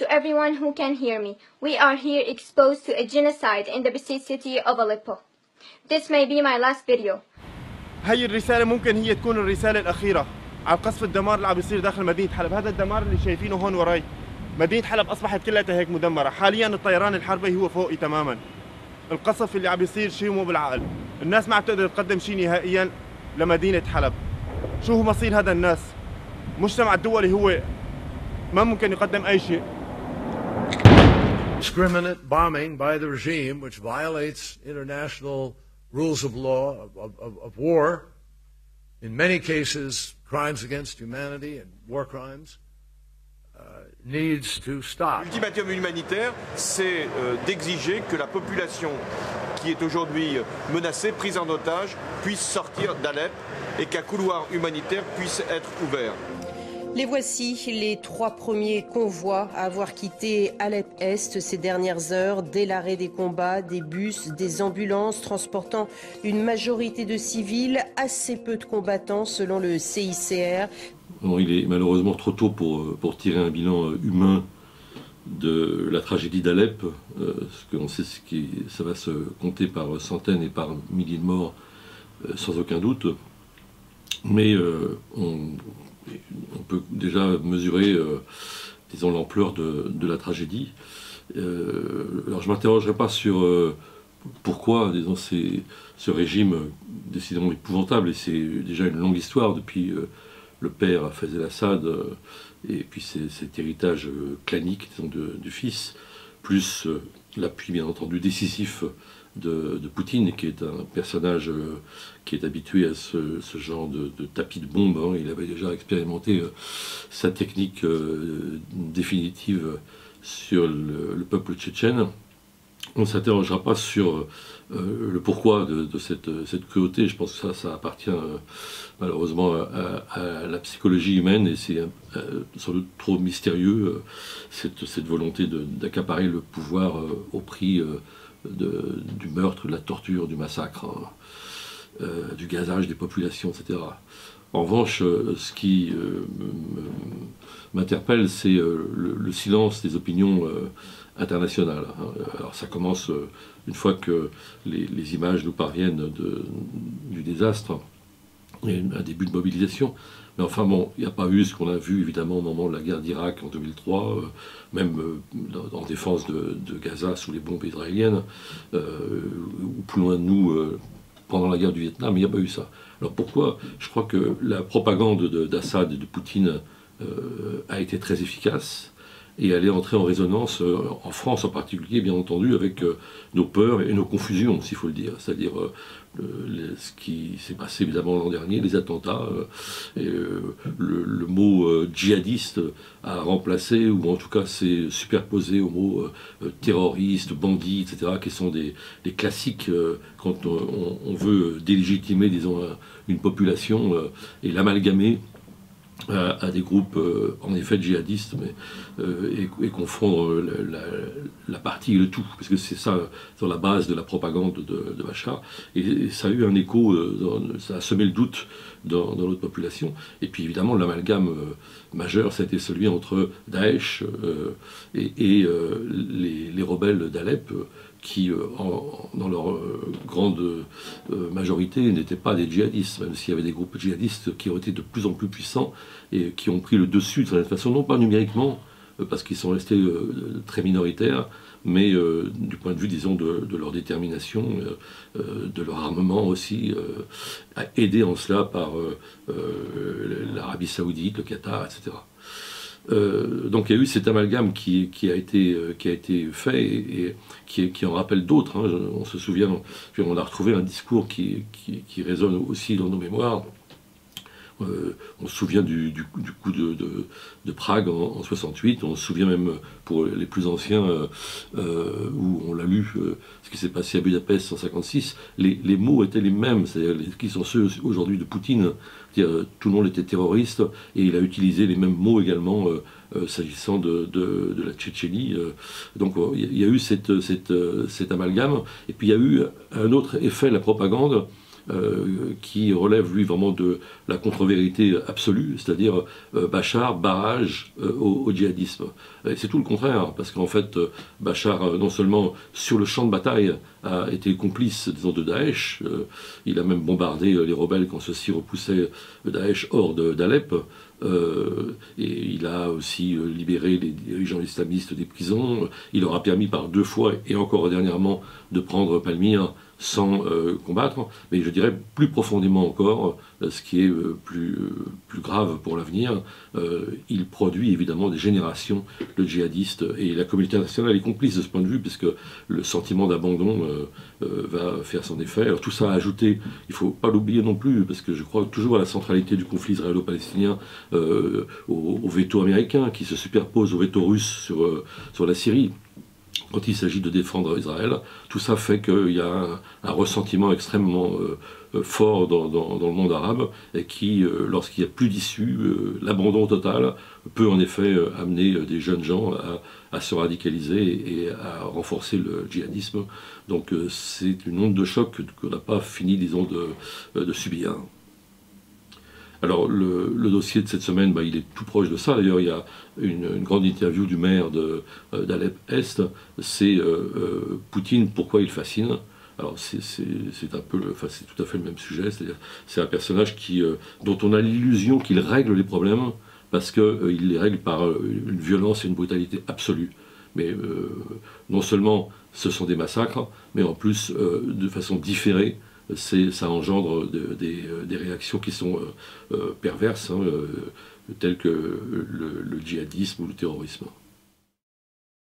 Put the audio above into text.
To everyone who can hear me, we are here exposed to a genocide in the besieged city of Aleppo. This may be my last video. هي الرسالة ممكن هي تكون الرسالة الأخيرة على قصف الدمار اللي عم بيصير داخل مدينة حلب. هذا الدمار اللي شايفينه هون وراي، مدينة حلب أصبحت كلها هيك مدمرة. حاليا الطيران الحربي هو فوقي تماما. القصف اللي عم بيصير شيء مو بالعقل. الناس ما عم تقدر تقدم شيء نهائيا لمدينة حلب. شو هو مصير هذا الناس؟ المجتمع الدولي هو ما ممكن يقدم أي شيء. Indiscriminate bombing by the regime, which violates international rules of law, of war, in many cases crimes against humanity and war crimes, needs to stop. L'ultimatum humanitaire, c'est d'exiger que la population qui est aujourd'hui menacée, prise en otage, puisse sortir d'Alep et qu'un couloir humanitaire puisse être ouvert. Les voici, les 3 premiers convois à avoir quitté Alep-Est ces dernières heures. Dès l'arrêt des combats, des bus, des ambulances transportant une majorité de civils, assez peu de combattants selon le CICR. Bon, il est malheureusement trop tôt pour tirer un bilan humain de la tragédie d'Alep, parce qu'on sait ça va se compter par centaines et par milliers de morts, sans aucun doute. Mais on peut déjà mesurer, disons, l'ampleur de la tragédie. Alors je ne m'interrogerai pas sur pourquoi, disons, ce régime décidément épouvantable, et c'est déjà une longue histoire depuis le père Hafez el-Assad et puis cet héritage clanique, disons, du fils, plus l'appui bien entendu décisif de Poutine, qui est un personnage qui est habitué à ce genre de tapis de bombe. Hein. Il avait déjà expérimenté sa technique définitive sur le peuple tchétchène. On ne s'interrogera pas sur le pourquoi de cette cruauté. Je pense que ça appartient malheureusement à la psychologie humaine, et c'est sans doute trop mystérieux, cette volonté d'accaparer le pouvoir au prix du meurtre, de la torture, du massacre, du gazage des populations, etc. En revanche, ce qui m'interpelle, c'est le silence des opinions internationales. Alors ça commence une fois que les images nous parviennent du désastre, et un début de mobilisation. Mais enfin bon, il n'y a pas eu ce qu'on a vu évidemment au moment de la guerre d'Irak en 2003, même en défense de Gaza sous les bombes israéliennes, ou plus loin de nous pendant la guerre du Vietnam, il n'y a pas eu ça. Alors pourquoi? Je crois que la propagande d'Assad et de Poutine a été très efficace, et elle est entrée en résonance, en France en particulier, bien entendu, avec nos peurs et nos confusions, s'il faut le dire. C'est-à-dire ce qui s'est passé évidemment l'an dernier, les attentats, le mot djihadiste a remplacé, ou en tout cas s'est superposé au mot terroriste, bandit, etc., qui sont des classiques quand on veut délégitimer, disons, une population et l'amalgamer à des groupes en effet djihadistes, et confondre la partie et le tout, parce que c'est ça sur la base de la propagande de Bachar, et ça a eu un écho, ça a semé le doute dans notre population. Et puis évidemment l'amalgame majeur, ça a été celui entre Daesh et les rebelles d'Alep, qui, dans leur grande majorité, n'étaient pas des djihadistes, même s'il y avait des groupes djihadistes qui ont été de plus en plus puissants et qui ont pris le dessus de certaine façon, non pas numériquement, parce qu'ils sont restés très minoritaires, mais du point de vue, disons, de leur détermination, de leur armement aussi, aidé en cela par l'Arabie Saoudite, le Qatar, etc. Donc il y a eu cet amalgame qui a été fait, et qui en rappelle d'autres. Hein. On se souvient, on a retrouvé un discours qui résonne aussi dans nos mémoires. On se souvient du coup de Prague en 68, on se souvient même, pour les plus anciens, où on l'a lu, ce qui s'est passé à Budapest en 56, les mots étaient les mêmes, c'est-à-dire qui sont ceux aujourd'hui de Poutine, c'est-à-dire tout le monde était terroriste, et il a utilisé les mêmes mots également s'agissant de la Tchétchénie. Donc il y a eu cet amalgame, et puis il y a eu un autre effet de la propagande, qui relève lui vraiment de la contre-vérité absolue, c'est-à-dire Bachar, barrage au djihadisme. C'est tout le contraire, parce qu'en fait, Bachar, non seulement sur le champ de bataille, a été complice, disons, de Daesh, il a même bombardé les rebelles quand ceux-ci repoussaient Daesh hors d'Alep, et il a aussi libéré les dirigeants islamistes des prisons, il leur a permis par 2 fois, et encore dernièrement, de prendre Palmyre sans combattre, mais je dirais plus profondément encore, ce qui est plus grave pour l'avenir, il produit évidemment des générations de djihadistes, et la communauté internationale est complice de ce point de vue, puisque le sentiment d'abandon va faire son effet. Alors tout ça a ajouté, il ne faut pas l'oublier non plus, parce que je crois toujours à la centralité du conflit israélo-palestinien, au veto américain qui se superpose au veto russe sur la Syrie. Quand il s'agit de défendre Israël, tout ça fait qu'il y a un ressentiment extrêmement fort dans le monde arabe, et qui, lorsqu'il n'y a plus d'issue, l'abandon total peut en effet amener des jeunes gens à se radicaliser et à renforcer le djihadisme. Donc c'est une onde de choc qu'on n'a pas fini, disons, de subir. Alors le dossier de cette semaine, il est tout proche de ça. D'ailleurs, il y a une grande interview du maire d'Alep-Est. C'est Poutine, pourquoi il fascine. Alors c'est un peu, c'est tout à fait le même sujet. C'est-à-dire, c'est un personnage dont on a l'illusion qu'il règle les problèmes, parce qu'il les règle par une violence et une brutalité absolue. Mais non seulement ce sont des massacres, mais en plus de façon différée. Ça engendre des réactions qui sont perverses, telles que le djihadisme ou le terrorisme.